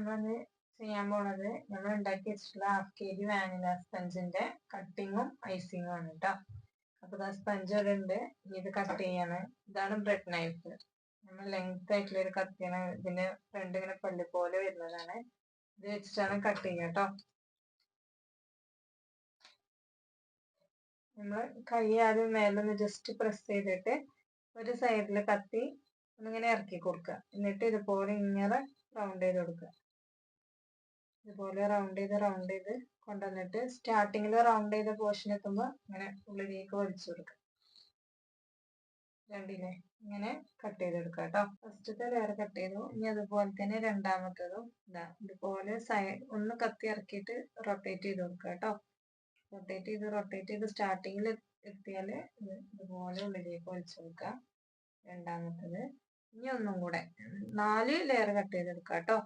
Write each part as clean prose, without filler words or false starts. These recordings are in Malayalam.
നമ്മളിന്ന് ചെയ്യാൻ പോണത് നമ്മൾ ഉണ്ടാക്കി വെച്ചിട്ടുള്ള 1/2 kg വാനില സ്പഞ്ചിന്റെ കട്ടിങ്ങും ഐസിങ്ങും ആണ് കേട്ടോ. അപ്പൊ ആ സ്പഞ്ച് ഇവിടെ ഉണ്ട്. ഇനി ഇത് കട്ട് ചെയ്യാണ്. ഇതാണ് ബ്രെഡ് നൈഫ്. നമ്മൾ ലെങ്ത് ആയിട്ടുള്ള ഒരു കത്തിയാണ്. ഇതിന്റെ ഫ്രണ്ട് ഇങ്ങനെ പല്ല് പോലെ വരുന്നതാണ്. ഇത് വെച്ചിട്ടാണ് കട്ട് ചെയ്യുക കേട്ടോ. നമ്മൾ കൈ ആദ്യം മേലൊന്ന് ജസ്റ്റ് പ്രസ് ചെയ്തിട്ട് ഒരു സൈഡിൽ കത്തി ഒന്നിങ്ങനെ ഇറക്കി കൊടുക്കുക. എന്നിട്ട് ഇതുപോലെ ഇങ്ങനെ റൗണ്ട് ചെയ്ത് കൊടുക്കുക. ഇതുപോലെ റൗണ്ട് ചെയ്ത് കൊണ്ടുവന്നിട്ട് സ്റ്റാർട്ടിങ്ങിൽ റൗണ്ട് ചെയ്ത പോർഷൻ എത്തുമ്പോൾ ഇങ്ങനെ ഉള്ളിലേക്ക് വലിച്ചു കൊടുക്കുക. രണ്ടിനെ ഇങ്ങനെ കട്ട് ചെയ്തെടുക്കുക കേട്ടോ. ഫസ്റ്റത്തെ ലെയർ കട്ട് ചെയ്തു. ഇനി അതുപോലെ തന്നെ രണ്ടാമത്തതും ഇതുപോലെ ഒന്ന് കത്തി ഇറക്കിയിട്ട് റൊട്ടേറ്റ് ചെയ്ത് കൊടുക്കുക കേട്ടോ. റൊട്ടേറ്റ് ചെയ്ത് സ്റ്റാർട്ടിങ്ങിൽ എത്തിയാൽ ഇതുപോലെ ഉള്ളിലേക്ക് വലിച്ചു കൊടുക്കുക. രണ്ടാമത്തത് ഇനി ഒന്നും കൂടെ 4 ലെയർ കട്ട് ചെയ്തെടുക്കുക കേട്ടോ.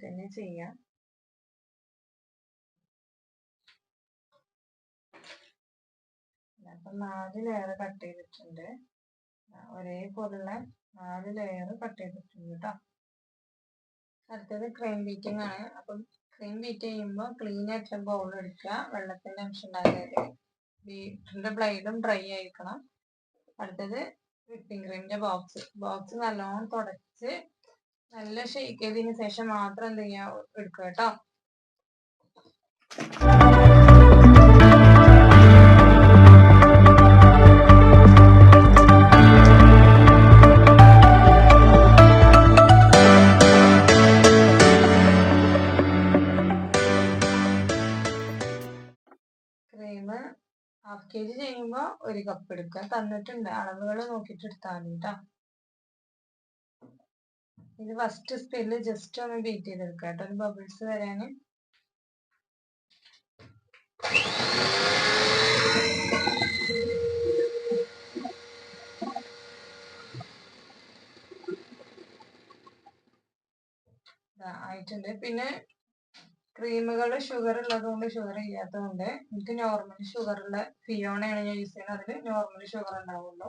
തന്നെ ചെയ്യാം. അപ്പൊ 4 ലെയർ കട്ട് ചെയ്തിട്ടുണ്ട്. ഒരേപോലുള്ള 4 ലെയർ കട്ട് ചെയ്തിട്ടുണ്ട് കേട്ടോ. അടുത്തത് ക്രീം ബീറ്റിംഗ് ആണ്. അപ്പം ക്രീം ബീറ്റ് ചെയ്യുമ്പോൾ ക്ലീൻ ആയിട്ടുള്ള ബൗൾ എടുക്കുക. വെള്ളത്തിന്റെ അംശം ഉണ്ടാകരുത്. ബീറ്ററിന്റെ ബ്ലേഡും ഡ്രൈ ആയിരിക്കണം. അടുത്തത് വിപ്പിംഗ് ക്രീമിന്റെ ബോക്സ് നല്ലോണം തുടച്ച് നല്ല ഷേക്ക് ചെയ്തതിന് ശേഷം മാത്രം എന്ത് ചെയ്യാ എടുക്കുക കേട്ടോ. ക്രീം 1/2 kg ചെയ്യുമ്പോൾ 1 കപ്പ് എടുക്കുക. തന്നിട്ടുണ്ട്, അളവുകൾ നോക്കിയിട്ട് എടുത്താൽ മതി കേട്ടോ. ഇത് ഫസ്റ്റ് സ്പീഡിൽ ജസ്റ്റ് ഒന്ന് ബീറ്റ് ചെയ്തെടുക്കുക കേട്ടോ, ഒരു ബബിൾസ് വരാന്. ആയിട്ടുണ്ട്. പിന്നെ ക്രീമുകൾ ഷുഗർ ഉള്ളതുകൊണ്ട് ഷുഗർ ഇല്ലാത്തതുകൊണ്ട് എനിക്ക് നോർമൽ ഷുഗറുള്ള ഫിയോണയാണ് ഞാൻ യൂസ് ചെയ്യുന്നത്. അതിൽ നോർമൽ ഷുഗർ ഉണ്ടാവുള്ളൂ.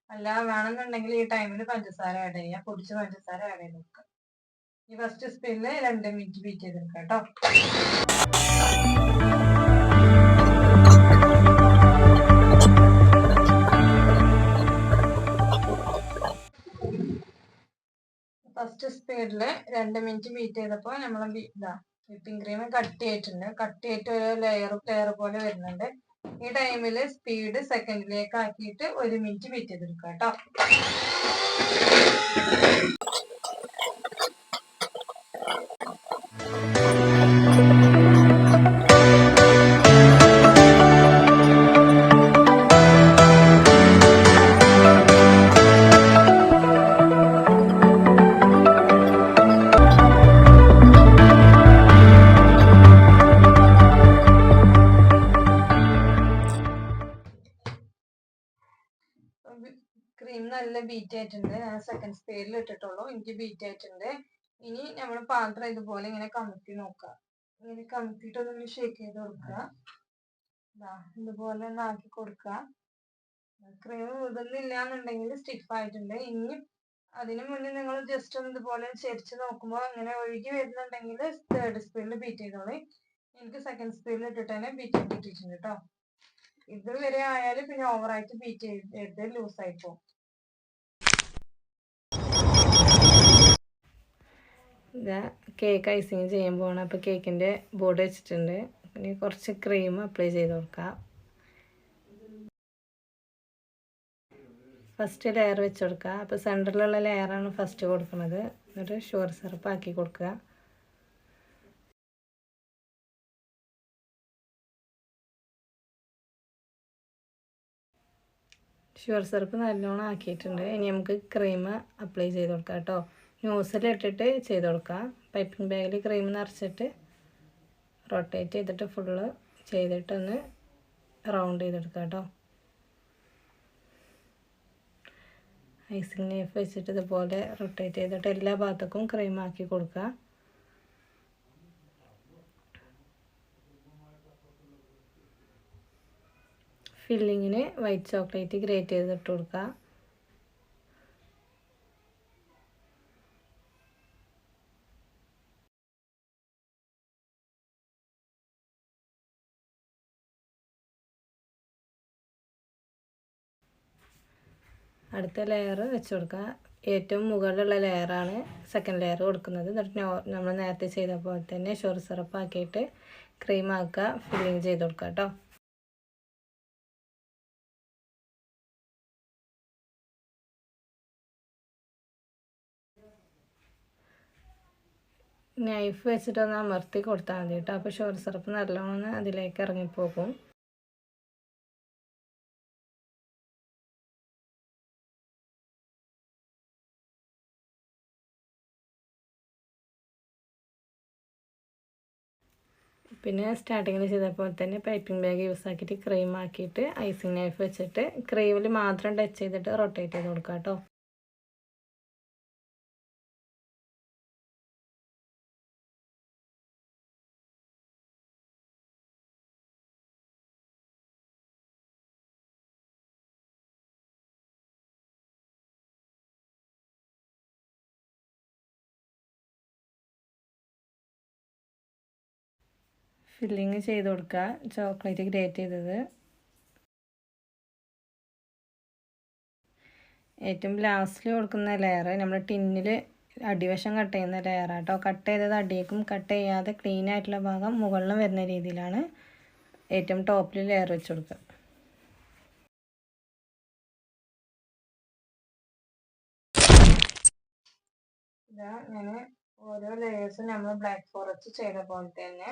അല്ല വേണമെന്നുണ്ടെങ്കിൽ ഈ ടൈമിൽ പഞ്ചസാര ആഡ് ചെയ്യാം. പൊടിച്ച പഞ്ചസാര ആഡ് ചെയ്ത് കൊടുക്കുക. ഈ ഫസ്റ്റ് സ്പീഡിൽ 2 മിനിറ്റ് ബീറ്റ് ചെയ്തെടുക്കുക കേട്ടോ. ഫസ്റ്റ് സ്പീഡിൽ 2 മിനിറ്റ് ബീറ്റ് ചെയ്തപ്പോൾ നമ്മൾ വിപ്പിംഗ് ക്രീം കട്ടിയായിട്ട് ഒരു ലെയർ പോലെ വരുന്നുണ്ട്. ഈ ടൈമിൽ സ്പീഡ് സെക്കൻഡിലേക്ക് ആക്കിയിട്ട് 1 മിനിറ്റ് ബീറ്റ് ചെയ്തെടുക്കുക കേട്ടോ. ക്രീം നല്ല ബീറ്റ് ആയിട്ടുണ്ട്. ഞാൻ സെക്കൻഡ് സ്പീഡിൽ ഇട്ടിട്ടുള്ളൂ. എനിക്ക് ബീറ്റ് ആയിട്ടുണ്ട്. ഇനി നമ്മൾ പാത്രം ഇതുപോലെ ഇങ്ങനെ കമത്തി നോക്കുക. ഇങ്ങനെ കമത്തിയിട്ട് ഒന്ന് ഷേക്ക് ചെയ്ത് കൊടുക്കുക. ഇതുപോലെ ഒന്ന് ആക്കി കൊടുക്കുക. ക്രീം ഇതൊന്നില്ല എന്നുണ്ടെങ്കിൽ സ്റ്റിഫ് ആയിട്ടുണ്ട്. ഇനി അതിനു മുന്നേ നിങ്ങൾ ജസ്റ്റ് ഒന്ന് ഇതുപോലെ ചെരിച്ച് നോക്കുമ്പോൾ അങ്ങനെ ഒഴുകി വരുന്നുണ്ടെങ്കിൽ 3rd സ്പീഡിൽ ബീറ്റ് ചെയ്തോളി. എനിക്ക് സെക്കൻഡ് സ്പീഡിൽ ഇട്ടിട്ട് തന്നെ ബീറ്റ് കിട്ടിയിട്ടുണ്ട് കേട്ടോ. ഇതുവരെ ആയാലും പിന്നെ ഓവറായിട്ട് ബീറ്റ് ചെയ്ത് ലൂസായി പോകും. കേക്ക് ഐസിങ് ചെയ്യാൻ പോകണം. അപ്പോൾ കേക്കിൻ്റെ ബോർഡ് വെച്ചിട്ടുണ്ട്. ഇനി കുറച്ച് ക്രീം അപ്ലൈ ചെയ്ത് കൊടുക്കാം. ഫസ്റ്റ് ലെയർ വെച്ച് കൊടുക്കുക. അപ്പോൾ സെൻറ്ററിലുള്ള ലെയറാണ് ഫസ്റ്റ് കൊടുക്കുന്നത്. എന്നിട്ട് ഷുഗർ സിറപ്പ് ആക്കി കൊടുക്കുക. ഷുഗർ സിറപ്പ് നല്ലോണം ആക്കിയിട്ടുണ്ട്. ഇനി നമുക്ക് ക്രീം അപ്ലൈ ചെയ്ത് കൊടുക്കാം കേട്ടോ. ന്യൂസിലിട്ടിട്ട് ചെയ്ത് കൊടുക്കാം. പൈപ്പിംഗ് ബാഗിൽ ക്രീം നിറച്ചിട്ട് റൊട്ടേറ്റ് ചെയ്തിട്ട് ഫുള്ള് ചെയ്തിട്ടൊന്ന് റൗണ്ട് ചെയ്തെടുക്കാം കേട്ടോ. ഐസിങ് നൈഫ് വെച്ചിട്ട് ഇതുപോലെ റൊട്ടേറ്റ് ചെയ്തിട്ട് എല്ലാ ഭാഗത്തേക്കും ക്രീം ആക്കി കൊടുക്കുക. ഫില്ലിങ്ങിന് വൈറ്റ് ചോക്ലേറ്റ് ഗ്രേറ്റ് ചെയ്തിട്ട് കൊടുക്കുക. അടുത്ത ലെയർ വെച്ച് കൊടുക്കുക. ഏറ്റവും മുകളിലുള്ള ലെയറാണ് സെക്കൻഡ് ലെയർ കൊടുക്കുന്നത്. എന്നിട്ട് നമ്മൾ നേരത്തെ ചെയ്ത പോലെ തന്നെ ഷുഗർ സിറപ്പ് ആക്കിയിട്ട് ക്രീം ആക്കുക, ഫില്ലിങ് ചെയ്ത് കൊടുക്കുക കേട്ടോ. നൈഫ് വെച്ചിട്ടൊന്ന് അമർത്തി കൊടുത്താൽ മതി കേട്ടോ. അപ്പോൾ ഷുഗർ സിറപ്പ് നല്ലോണം അതിലേക്ക് ഇറങ്ങിപ്പോകും. പിന്നെ സ്റ്റാർട്ടിങ്ങിൽ ചെയ്തപ്പോൾ തന്നെ പൈപ്പിംഗ് ബാഗ് യൂസ് ആക്കിയിട്ട് ക്രീം ആക്കിയിട്ട് ഐസിങ് നൈഫ് വെച്ചിട്ട് ക്രീമിൽ മാത്രം ടച്ച് ചെയ്തിട്ട് റൊട്ടേറ്റ് ചെയ്ത് കൊടുക്കുക കേട്ടോ. ഫില്ലിങ് ചെയ്ത് കൊടുക്കുക. ചോക്ലേറ്റ് ഗ്രേറ്റ് ചെയ്തത് ഏറ്റവും ലാസ്റ്റിൽ കൊടുക്കുന്ന ലെയർ നമ്മൾ ടിന്നിൽ അടിവശം കട്ട് ചെയ്യുന്ന ലെയറാണ് കേട്ടോ. കട്ട് ചെയ്തത് അടിയേക്കും, കട്ട് ചെയ്യാതെ ക്ലീൻ ആയിട്ടുള്ള ഭാഗം മുകളിലും വരുന്ന രീതിയിലാണ് ഏറ്റവും ടോപ്പിൽ ലെയർ വെച്ച് കൊടുക്കുക. ഇതാ ഞാൻ ഓരോ ലേയേഴ്സും നമ്മൾ ബ്ലാക്ക് ഫോറസ്റ്റ് ചെയ്ത പോലെ തന്നെ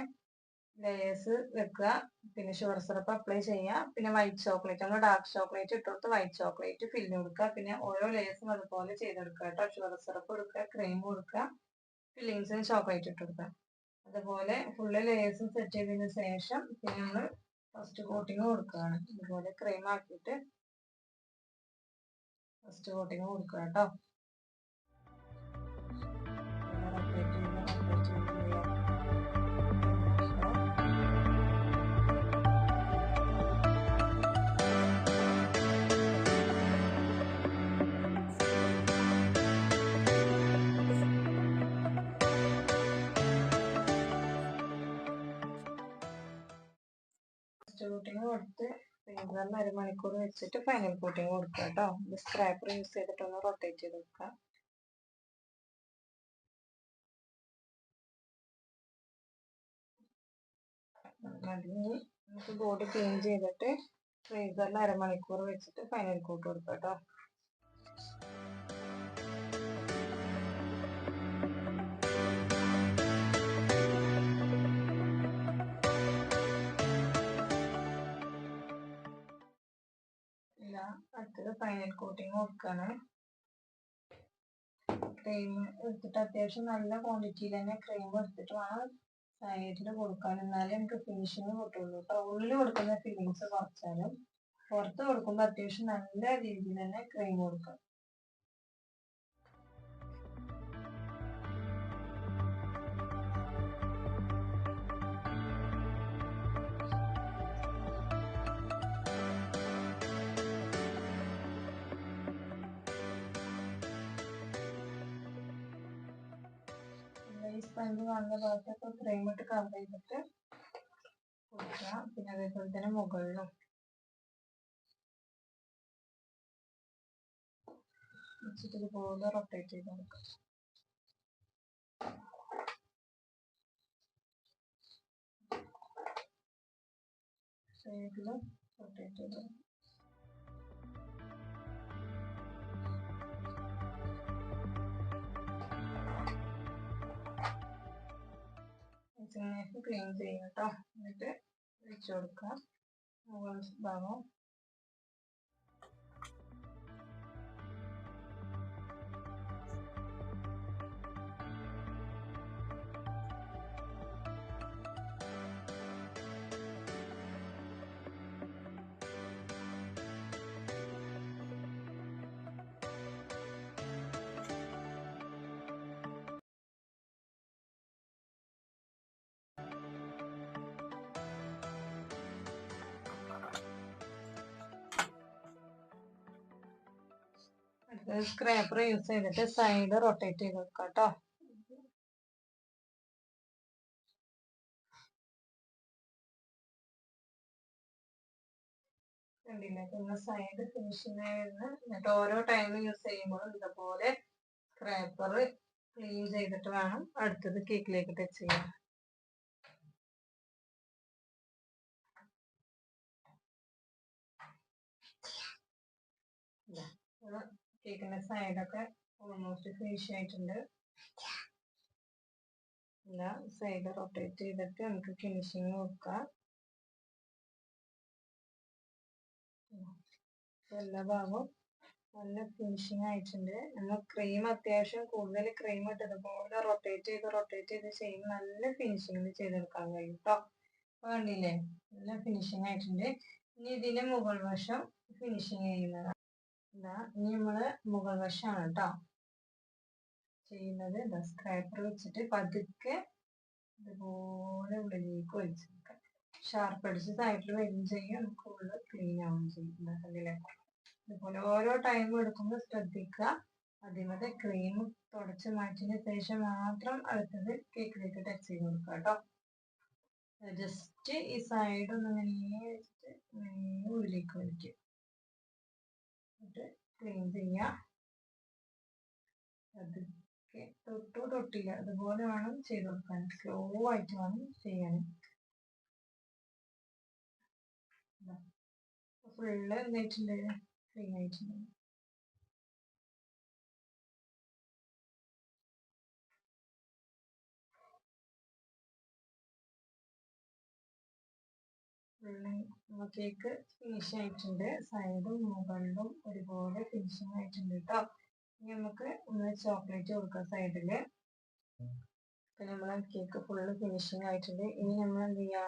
ലേയേഴ്സ് വെക്കുക. പിന്നെ ഷുഗർ സിറപ്പ് അപ്ലൈ ചെയ്യുക. പിന്നെ വൈറ്റ് ചോക്ലേറ്റ്, നമ്മൾ ഡാർക്ക് ചോക്ലേറ്റ് ഇട്ടുകൊടുത്ത് വൈറ്റ് ചോക്ലേറ്റ് ഫില്ല് കൊടുക്കുക. പിന്നെ ഓരോ ലേയേഴ്സും അതുപോലെ ചെയ്തെടുക്കുക കേട്ടോ. ഷുഗർ സിറപ്പ് കൊടുക്കുക, ക്രീം കൊടുക്കുക, ഫില്ലിങ്സിന് ചോക്ലേറ്റ് ഇട്ട് കൊടുക്കുക. അതുപോലെ ഫുള്ള് ലേയേഴ്സും സെറ്റ് ചെയ്തതിന് ശേഷം പിന്നെ നമ്മൾ ഫസ്റ്റ് കോട്ടിങ് കൊടുക്കുകയാണ്. ഇതുപോലെ ക്രീം ആക്കിയിട്ട് ഫസ്റ്റ് കോട്ടിങ് കൊടുക്കുക കേട്ടോ. കോട്ടിങ് കൊടുത്ത് ഫ്രീസറിൽ അരമണിക്കൂർ വെച്ചിട്ട് ഫൈനൽ കോട്ടിങ് കൊടുക്കുക കേട്ടോ. ഇത് സ്ക്രാപ്പർ യൂസ് ചെയ്തിട്ടൊന്ന് റൊട്ടേറ്റ് ചെയ്ത് കൊടുക്കുക. അതിന് നമുക്ക് ബോർഡ് ക്ലീൻ ചെയ്തിട്ട് ഫ്രീസറിൽ അരമണിക്കൂർ വെച്ചിട്ട് ഫൈനൽ കോട്ട് കൊടുക്കുക കേട്ടോ. അടുത്തത് ഫൈനൽ കോട്ടിങ് കൊടുക്കാണ്. ക്രീം എടുത്തിട്ട് അത്യാവശ്യം നല്ല ക്വാണ്ടിറ്റിയിൽ തന്നെ ക്രീം എടുത്തിട്ട് വേണം സൈഡിൽ കൊടുക്കാൻ. എന്നാലേ നമുക്ക് ഫിനിഷിങ് കിട്ടുള്ളൂ കേട്ടോ. ഉള്ളിൽ കൊടുക്കുന്ന ഫില്ലിങ്സ് കുറച്ചാലും പുറത്ത് കൊടുക്കുമ്പോൾ അത്യാവശ്യം നല്ല രീതിയിൽ തന്നെ ക്രീം കൊടുക്കാം. ഈ സ്പഞ്ച് കാണുന്ന ഭാഗത്തൊക്കെ ക്രീം ഇട്ട് കവർ ചെയ്തിട്ട് കൊടുക്കുക. പിന്നെ അതേപോലെ തന്നെ മുകളിലും വെച്ചിട്ട് ഇതുപോലെ റൊട്ടേറ്റ് ചെയ്ത് കൊടുക്കുക. സൈഡിൽ റൊട്ടേറ്റ് ചെയ്ത് കൊടുക്കുക. ക്ലീൻ ചെയ്യുക കേട്ടോ. എന്നിട്ട് വെച്ച് കൊടുക്കുക മുകൾ ഭാഗം. സ്ക്രാപ്പർ യൂസ് ചെയ്തിട്ട് സൈഡ് റൊട്ടേറ്റ് ചെയ്ത് കൊടുക്കാം കേട്ടോ. കണ്ടില്ലേ, പിന്നെ സൈഡ് ഫിനിഷിങ് ആയിരുന്നു. എന്നിട്ട് ഓരോ ടൈം യൂസ് ചെയ്യുമ്പോഴും ഇതുപോലെ സ്ക്രാപ്പർ ക്ലീൻ ചെയ്തിട്ട് വേണം അടുത്തത് കേക്കിലേക്ക് ടച്ച് ചെയ്യാൻ. കേക്കിന്റെ സൈഡൊക്കെ ഓൾമോസ്റ്റ് ഫിനിഷ് ആയിട്ടുണ്ട്. സൈഡ് റൊട്ടേറ്റ് ചെയ്തിട്ട് നമുക്ക് ഫിനിഷിങ് കൊടുക്കാം. എല്ലാ ഭാഗവും നല്ല ഫിനിഷിങ് ആയിട്ടുണ്ട്. നമ്മൾ ക്രീം അത്യാവശ്യം കൂടുതൽ ക്രീം ഇട്ടതുപോലെ റൊട്ടേറ്റ് ചെയ്ത് ചെയ്യുമ്പോൾ നല്ല ഫിനിഷിങ്ങിൽ ചെയ്തെടുക്കാൻ കഴിയും കേട്ടോ. കണ്ടില്ലേ, നല്ല ഫിനിഷിങ് ആയിട്ടുണ്ട്. ഇനി ഇതിന്റെ മുകൾ വശം ഫിനിഷിങ് ചെയ്യുന്നതാണ്. ഇനി നമ്മള് മുകൾ വശമാണ് കേട്ടോ ചെയ്യുന്നത്. സ്ക്രാപ്പർ വെച്ചിട്ട് പതുക്കെ ഇതുപോലെ ഉള്ളിലേക്ക് വലിച്ചെടുക്കാം. ഷാർപ്പ് അടിച്ച് സൈഡിൽ വരും ചെയ്യും, നമുക്ക് ഉള്ളിൽ ക്ലീൻ ആവുകയും ചെയ്യും. കണ്ടില്ലേ, ഇതുപോലെ ഓരോ ടൈം എടുക്കുമ്പോൾ ശ്രദ്ധിക്കുക. അതിമത്തെ ക്രീം തുടച്ച് മാറ്റിയതിന് ശേഷം മാത്രം അടുത്തത് കേക്കിലേക്ക് ടച്ച് ചെയ്ത് കൊടുക്കുക കേട്ടോ. ജസ്റ്റ് ഈ സൈഡ് ഒന്ന് ഇങ്ങനെ വെച്ചിട്ട് ഉള്ളിലേക്ക് വലിക്കുക, എന്നിട്ട് ക്ലീൻ ചെയ്യുക. അതൊക്കെ തൊട്ടില്ല, അതുപോലെ വേണം ചെയ്ത് കൊടുക്കാൻ. സ്ലോ ആയിട്ട് വേണം ചെയ്യാൻ. ഫുള്ള് എന്തായിട്ടുണ്ട്, ക്ലീൻ ആയിട്ടുണ്ട്. കേക്ക് ഫിനിഷ് ആയിട്ടുണ്ട്. സൈഡും മുകളിലും ഒരുപോലെ ഫിനിഷിങ് ആയിട്ടുണ്ട് കേട്ടോ. ഇനി നമുക്ക് ഒന്ന് ചോക്ലേറ്റ് കൊടുക്കാം സൈഡില്. ഇപ്പൊ നമ്മളെ കേക്ക് ഫുള്ള് ഫിനിഷിങ് ആയിട്ടുണ്ട്. ഇനി നമ്മൾ എന്ത് ചെയ്യാ,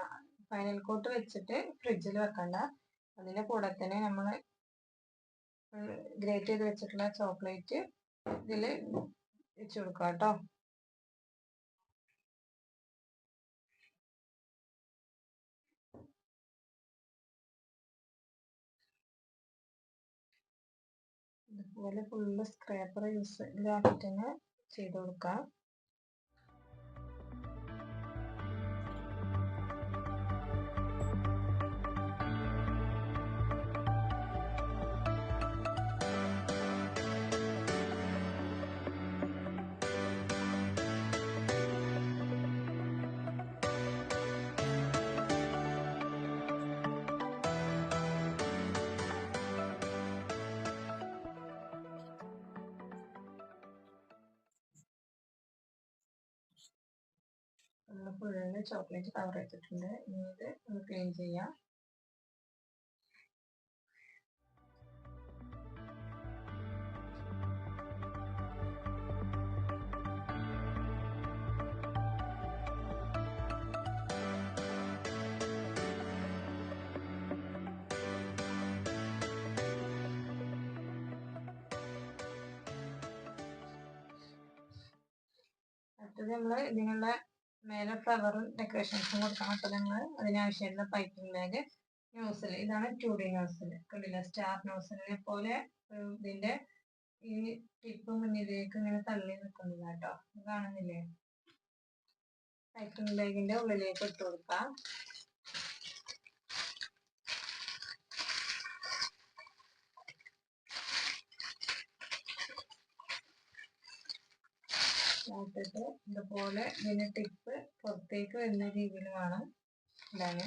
ഫൈനൽ കോട്ട് വെച്ചിട്ട് ഫ്രിഡ്ജിൽ വെക്കണ്ട. അതിന്റെ കൂടെ തന്നെ നമ്മൾ ഗ്രേറ്റ് ചെയ്ത് വെച്ചിട്ടുള്ള ചോക്ലേറ്റ് ഇതില് വെച്ച് കൊടുക്കാം കേട്ടോ. ഇതുപോലെ ഫുള്ള് സ്ക്രാപ്പർ യൂസ് ഇതാക്കിയിട്ട് തന്നെ ചെയ്ത് കൊടുക്കാം. നമ്മൾ ഫുള്ള് ചോക്ലേറ്റ് കവർ ചെയ്തിട്ടുണ്ട്. ഇനി ഇത് ഒന്ന് ക്ലീൻ ചെയ്യാം. അടുത്തത് നമ്മൾ ഇതിനുള്ള മേലെ ഫ്ലവറും ഡെക്കറേഷൻസും കൊടുക്കണം. അപ്പോൾ നമ്മൾ അതിനാവശ്യമുള്ള പൈപ്പിംഗ് ബാഗ് നോസിൽ, ഇതാണ് 2D നോസിൽ. കണ്ടില്ല, സ്റ്റാർ നോസിലിനെ പോലെ ഇതിന്റെ ഈ ടിപ്പ് മുന്നിലേക്ക് ഇങ്ങനെ തള്ളി നിൽക്കുന്നത് കേട്ടോ. കാണുന്നില്ലേ, പൈപ്പിംഗ് ബാഗിന്റെ ഉള്ളിലേക്ക് ഇട്ട് കൊടുക്കാം. നോട്ടിട്ട് ഇതുപോലെ ഇതിന്റെ ടിപ്പ് പുറത്തേക്ക് വരുന്ന രീതിയിൽ വേണം ഇടാൻ.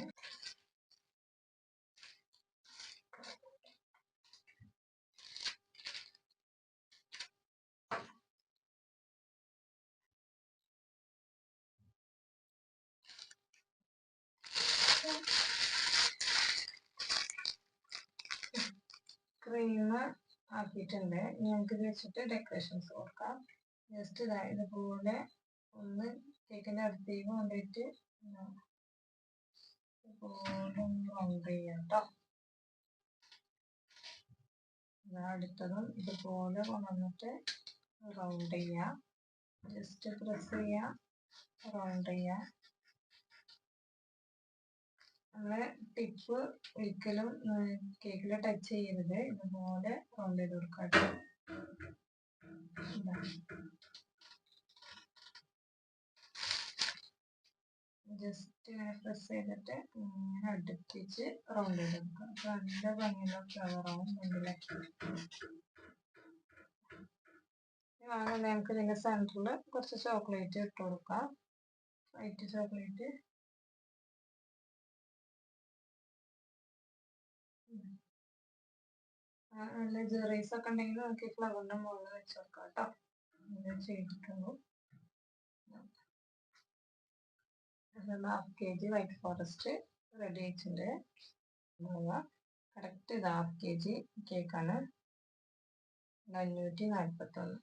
ക്രീം ആക്കിയിട്ടുണ്ട്. ഇനി നമുക്ക് ഇത് വെച്ചിട്ട് ഡെക്കറേഷൻസ് കൊടുക്കാം. ജസ്റ്റ് ഇതുപോലെ ഒന്ന് കേക്കിന്റെ അടുത്തേക്ക് കൊണ്ടുപോയിട്ട് ഇതുപോലെ ഒന്ന് റൗണ്ട് ചെയ്യാം കേട്ടോ. അടുത്തതും ഇതുപോലെ കൊണ്ടുവന്നിട്ട് റൗണ്ട് ചെയ്യാം. ജസ്റ്റ് പ്രസ് ചെയ്യാം, റൗണ്ട് ചെയ്യാം. നമ്മള് ടിപ്പ് ഒരിക്കലും കേക്കിൽ ടച്ച് ചെയ്യരുത്. ഇതുപോലെ റൗണ്ട് ചെയ്ത് കൊടുക്കാം. ജസ്റ്റ് ഇങ്ങനെ പ്രസ് ചെയ്തിട്ട് ഇങ്ങനെ അടുപ്പിച്ച് റൗണ്ട് ചെയ്തെടുക്കുക. അപ്പൊ നല്ല ഭംഗിയുള്ള ഫ്ലവറാവും മുമ്പിലേക്ക്. വാങ്ങുന്ന നമുക്ക് ഇതിന്റെ സെന്ററിൽ കുറച്ച് ചോക്ലേറ്റ് ഇട്ട് കൊടുക്കാം. White chocolate. നല്ല ജെറീസ് ഒക്കെ ഉണ്ടെങ്കിൽ നമുക്ക് ഈ ഫ്ലവറിന്റെ മുകളിൽ വെച്ച് കൊടുക്കാം കേട്ടോ. ഇത് ചെയ്തിട്ടുള്ളൂ. 1/2 kg വൈറ്റ് ഫോറസ്റ്റ് റെഡി ആയിട്ടുണ്ട്. കറക്റ്റ് ഇത് 1/2 kg കേക്കാണ്. 541.